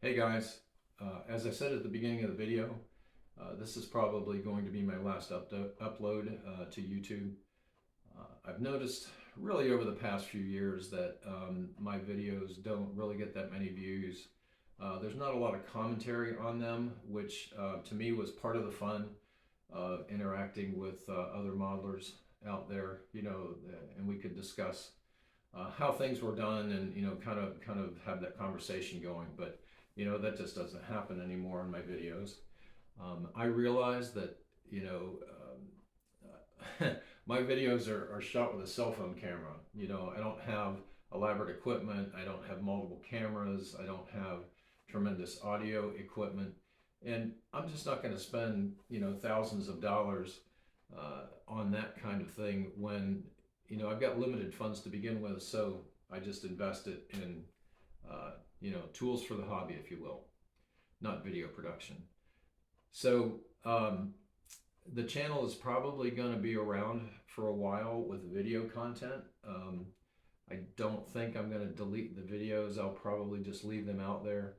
Hey guys, as I said at the beginning of the video, this is probably going to be my last upload to YouTube. I've noticed really over the past few years that my videos don't really get that many views. There's not a lot of commentary on them, which to me was part of the fun of interacting with other modelers out there, and we could discuss how things were done and kind of have that conversation going. But that just doesn't happen anymore in my videos. I realize that my videos are shot with a cell phone camera. I don't have elaborate equipment. I don't have multiple cameras. I don't have tremendous audio equipment, and I'm just not going to spend thousands of dollars on that kind of thing when I've got limited funds to begin with. So I just invest it in tools for the hobby, if you will, not video production. So the channel is probably going to be around for a while with video content. I don't think I'm going to delete the videos. I'll probably just leave them out there.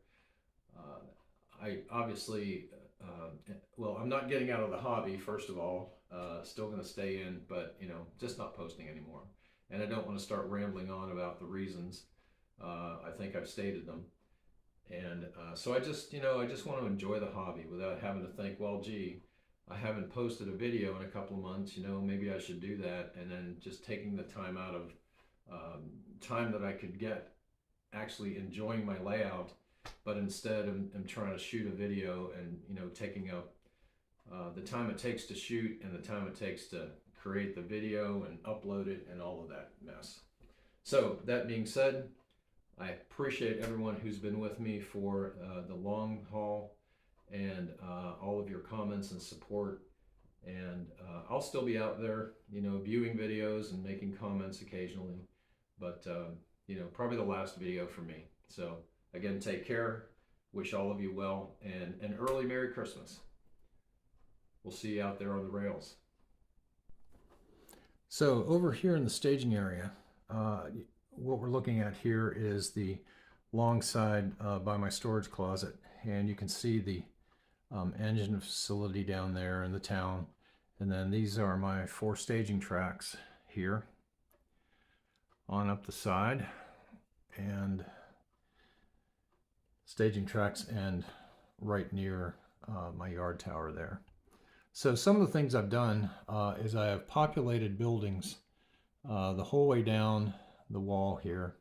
I obviously, well, I'm not getting out of the hobby, first of all. Still going to stay in, but just not posting anymore. And I don't want to start rambling on about the reasons. I think I've stated them. And so I just want to enjoy the hobby without having to think, well, gee, I haven't posted a video in a couple of months, maybe I should do that. And then just taking the time out of time that I could get actually enjoying my layout, but instead I'm trying to shoot a video and, taking up the time it takes to shoot and the time it takes to create the video and upload it and all of that mess. So that being said, I appreciate everyone who's been with me for the long haul and all of your comments and support. And I'll still be out there, viewing videos and making comments occasionally, but probably the last video for me. So again, take care. Wish all of you well, and an early Merry Christmas. We'll see you out there on the rails. So over here in the staging area, what we're looking at here is the long side by my storage closet, and you can see the engine facility down there in the town. And then these are my 4 staging tracks here on up the side, and staging tracks end right near my yard tower there. So some of the things I've done is I have populated buildings the whole way down the wall here,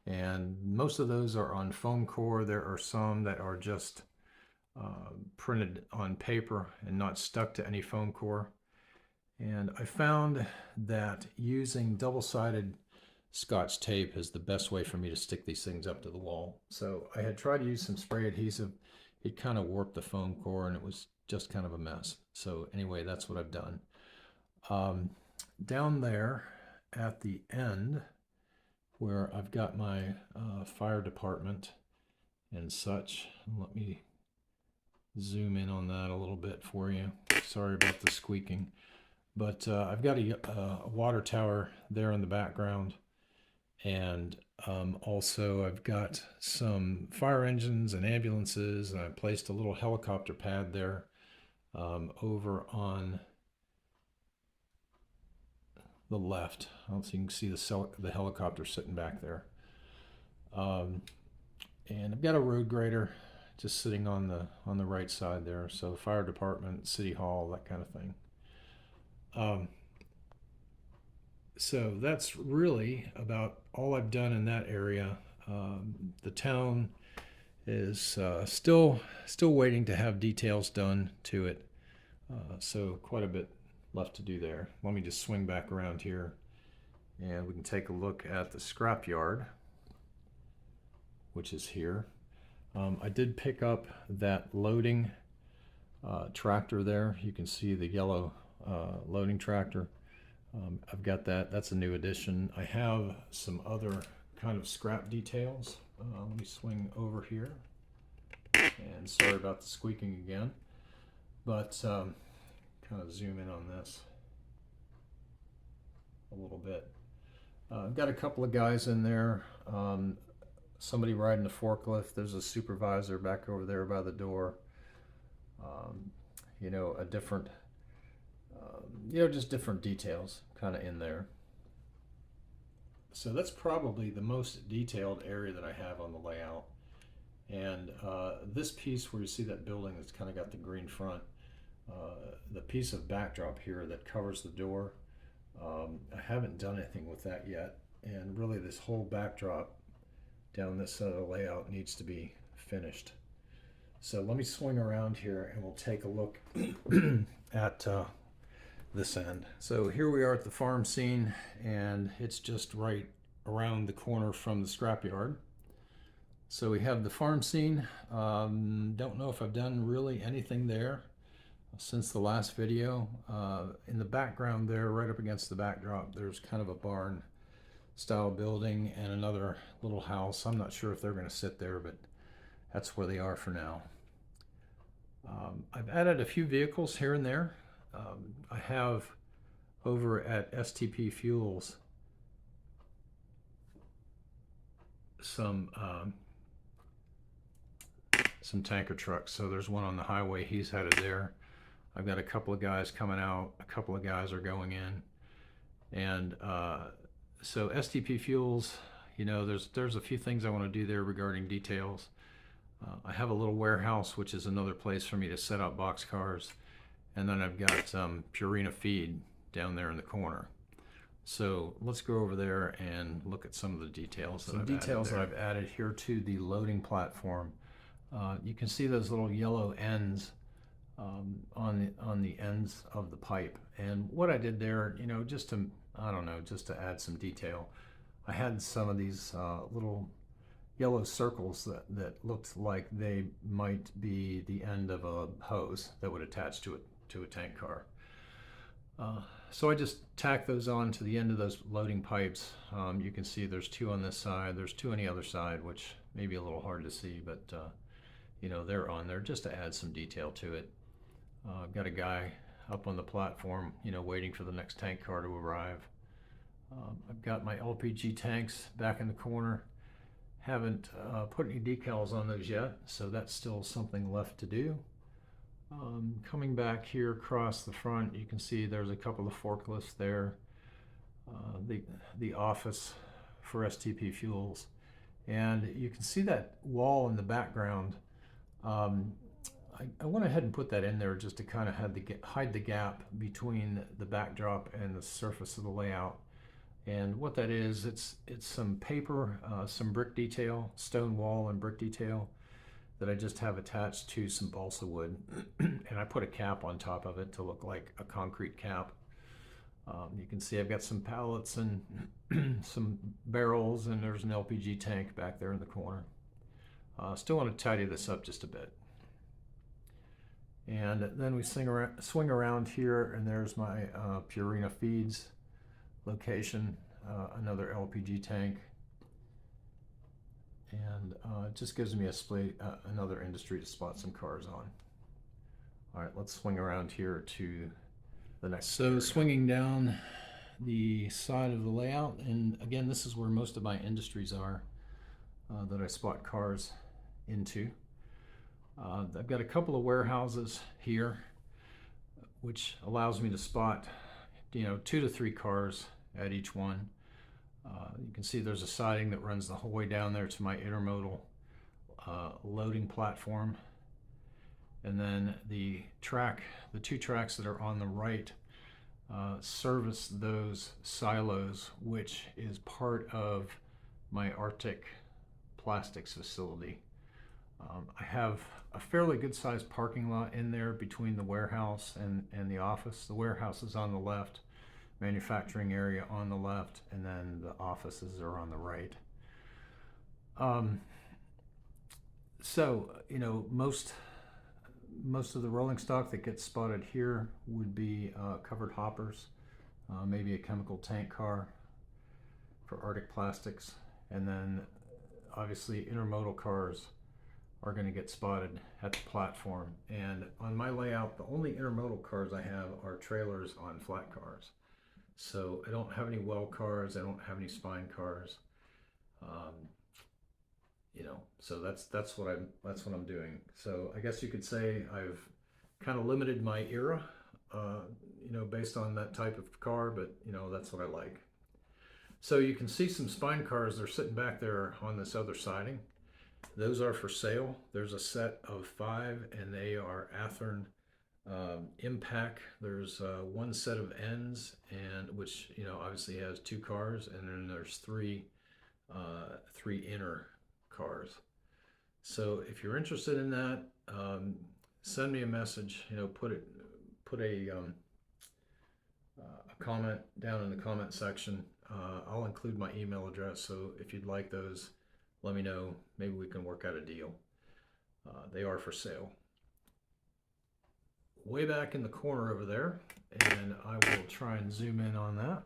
and most of those are on foam core. There are some that are just printed on paper and not stuck to any foam core. And I found that using double-sided Scotch tape is the best way for me to stick these things up to the wall. So I had tried to use some spray adhesive. It kind of warped the foam core and it was just kind of a mess. So anyway, that's what I've done. Down there at the end where I've got my fire department and such, let me zoom in on that a little bit for you. Sorry about the squeaking. But I've got a water tower there in the background. And also I've got some fire engines and ambulances, and I placed a little helicopter pad there over on the left. I don't know if you can see the helicopter sitting back there. And I've got a road grader just sitting on the right side there. So fire department, city hall, that kind of thing. So that's really about all I've done in that area. The town is still waiting to have details done to it. So quite a bit left to do there. Let me just swing back around here and we can take a look at the scrapyard, which is here. I did pick up that loading tractor there. You can see the yellow loading tractor. I've got that. That's a new addition. I have some other kind of scrap details. Let me swing over here. And sorry about the squeaking again. But kind of zoom in on this a little bit. I've got a couple of guys in there somebody riding a forklift. There's a supervisor back over there by the door. You know, a different, you know, just different details kind of in there. So that's probably the most detailed area that I have on the layout. And this piece where you see that building that's kind of got the green front, the piece of backdrop here that covers the door, I haven't done anything with that yet. And really this whole backdrop down this side of the layout needs to be finished. So let me swing around here and we'll take a look at this end. So here we are at the farm scene, and it's just right around the corner from the scrapyard. So we have the farm scene. Don't know if I've done really anything there since the last video. In the background there, right up against the backdrop, there's kind of a barn style building and another little house. I'm not sure if they're going to sit there, but that's where they are for now. I've added a few vehicles here and there. I have over at STP Fuels some tanker trucks. So there's one on the highway, he's headed there. I've got a couple of guys coming out, a couple of guys are going in. And so STP Fuels, you know, there's a few things I want to do there regarding details. I have a little warehouse, which is another place for me to set up box cars. And then I've got Purina feed down there in the corner. So let's go over there and look at some of the details that I've added here to the loading platform. You can see those little yellow ends on the ends of the pipe. And what I did there, you know, just to, I don't know, just to add some detail, I had some of these little yellow circles that looked like they might be the end of a hose that would attach to a tank car. So I just tacked those on to the end of those loading pipes. You can see there's two on this side, there's two on the other side, which may be a little hard to see, but you know, they're on there just to add some detail to it. I've got a guy up on the platform, you know, waiting for the next tank car to arrive. I've got my LPG tanks back in the corner. Haven't put any decals on those yet, so that's still something left to do. Coming back here across the front, you can see there's a couple of forklifts there. The office for STP Fuels. And you can see that wall in the background. I went ahead and put that in there just to kind of hide the gap between the backdrop and the surface of the layout. And what that is, it's some paper, some brick detail, stone wall and brick detail that I just have attached to some balsa wood. And I put a cap on top of it to look like a concrete cap. You can see I've got some pallets and some barrels, and there's an LPG tank back there in the corner. Still want to tidy this up just a bit. And then we swing around here, and there's my Purina Feeds location, another LPG tank, and it just gives me another industry to spot some cars on. All right, let's swing around here to the next. So swinging down the side of the layout, and again, this is where most of my industries are that I spot cars into. I've got a couple of warehouses here, which allows me to spot, you know, 2 to 3 cars at each one. You can see there's a siding that runs the whole way down there to my intermodal loading platform. And then the two tracks that are on the right service those silos, which is part of my Arctic plastics facility. I have a fairly good sized parking lot in there between the warehouse and the office. The warehouse is on the left, manufacturing area on the left, and then the offices are on the right. So, you know, most of the rolling stock that gets spotted here would be covered hoppers, maybe a chemical tank car for Arctic Plastics, and then obviously intermodal cars are going to get spotted at the platform. And on my layout, the only intermodal cars I have are trailers on flat cars. So I don't have any well cars, I don't have any spine cars. so that's what I'm doing. So I guess you could say I've kind of limited my era, based on that type of car, but that's what I like. So you can see some spine cars. They're sitting back there on this other siding. Those are for sale. There's a set of 5, and they are Athearn Impact. There's one set of ends, and which obviously has 2 cars, and then there's three inner cars. So if you're interested in that, send me a message. Put a comment down in the comment section. I'll include my email address, so if you'd like those, let me know. Maybe we can work out a deal. They are for sale. Way back in the corner over there, and I will try and zoom in on that.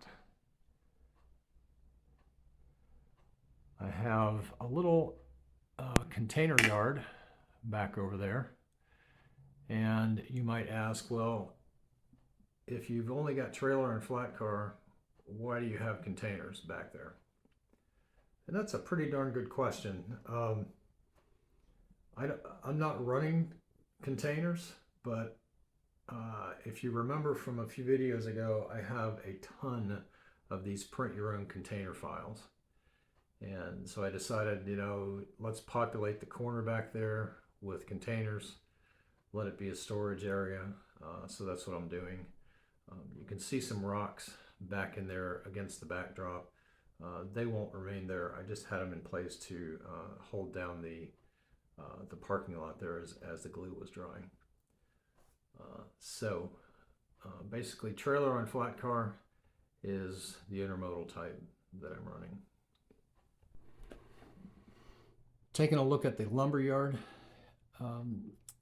I have a little container yard back over there, and you might ask, well, if you've only got trailer and flat car, why do you have containers back there? And that's a pretty darn good question. I'm not running containers, but if you remember from a few videos ago, I have a ton of these print your own container files. And so I decided, let's populate the corner back there with containers, let it be a storage area. So that's what I'm doing. You can see some rocks back in there against the backdrop. They won't remain there. I just had them in place to hold down the parking lot there as the glue was drying. So basically, trailer on flat car is the intermodal type that I'm running. Taking a look at the lumber yard,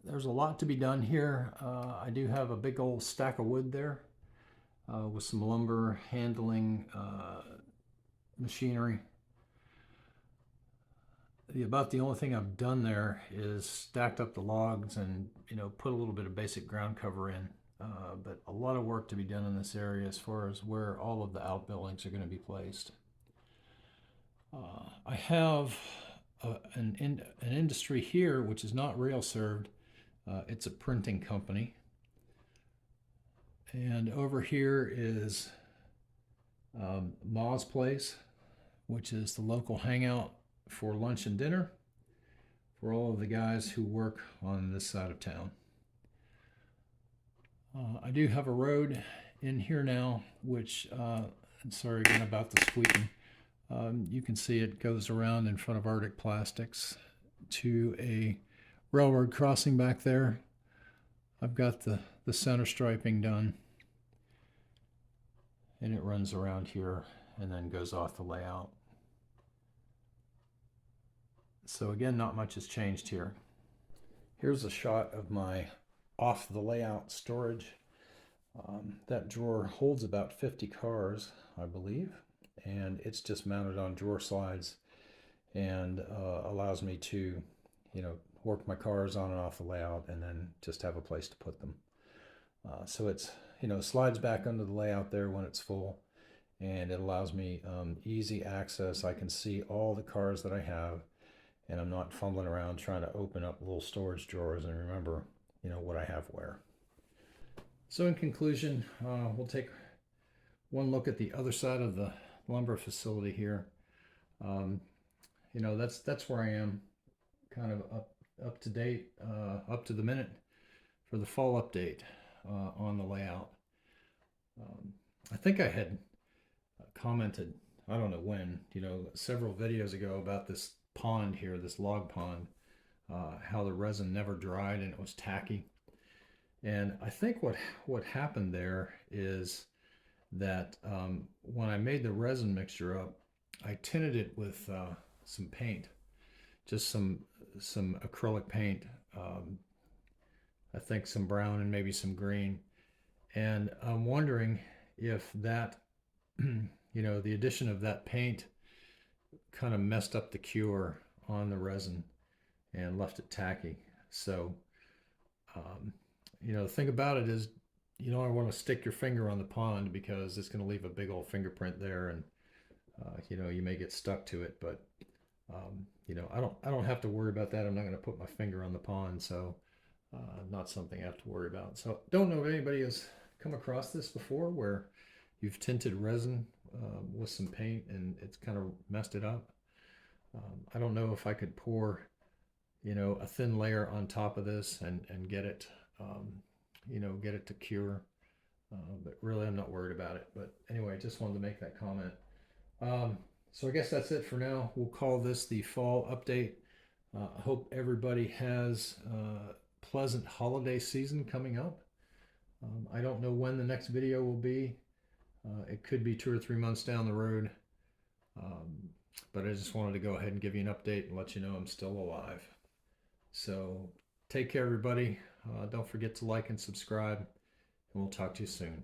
there's a lot to be done here. I do have a big old stack of wood there with some lumber handling machinery. About the only thing I've done there is stacked up the logs and put a little bit of basic ground cover in, but a lot of work to be done in this area as far as where all of the outbuildings are going to be placed. I have an industry here which is not rail served. It's a printing company, and over here is Ma's Place, which is the local hangout for lunch and dinner for all of the guys who work on this side of town. I do have a road in here now, which, sorry again about the squeaking. You can see it goes around in front of Arctic Plastics to a railroad crossing back there. I've got the center striping done, and it runs around here and then goes off the layout. So again, not much has changed here. Here's a shot of my off the layout storage. That drawer holds about 50 cars, I believe, and it's just mounted on drawer slides and allows me to, work my cars on and off the layout and then just have a place to put them. So it's, slides back under the layout there when it's full, and it allows me easy access. I can see all the cars that I have, and I'm not fumbling around trying to open up little storage drawers and remember, what I have where. So in conclusion, we'll take one look at the other side of the lumber facility here. That's where I am, kind of up to date, up to the minute for the fall update on the layout. I think I had commented, I don't know when, several videos ago about this pond here, this log pond, how the resin never dried and it was tacky. And I think what happened there is that when I made the resin mixture up, I tinted it with some paint, just some acrylic paint, I think some brown and maybe some green. And I'm wondering if that, the addition of that paint kind of messed up the cure on the resin and left it tacky. So, the thing about it is you don't want to stick your finger on the pond because it's going to leave a big old fingerprint there, and you may get stuck to it. But You know, I don't have to worry about that. I'm not going to put my finger on the pond, so not something I have to worry about. So don't know if anybody has come across this before, where you've tinted resin with some paint and it's kind of messed it up. I don't know if I could pour, you know, a thin layer on top of this and get it, you know, get it to cure. But really, I'm not worried about it. But anyway, just wanted to make that comment. Um, so I guess that's it for now. We'll call this the fall update. I hope everybody has a pleasant holiday season coming up. I don't know when the next video will be. It could be 2 or 3 months down the road. Um, but I just wanted to go ahead and give you an update and let you know I'm still alive. So take care, everybody. Don't forget to like and subscribe, and we'll talk to you soon.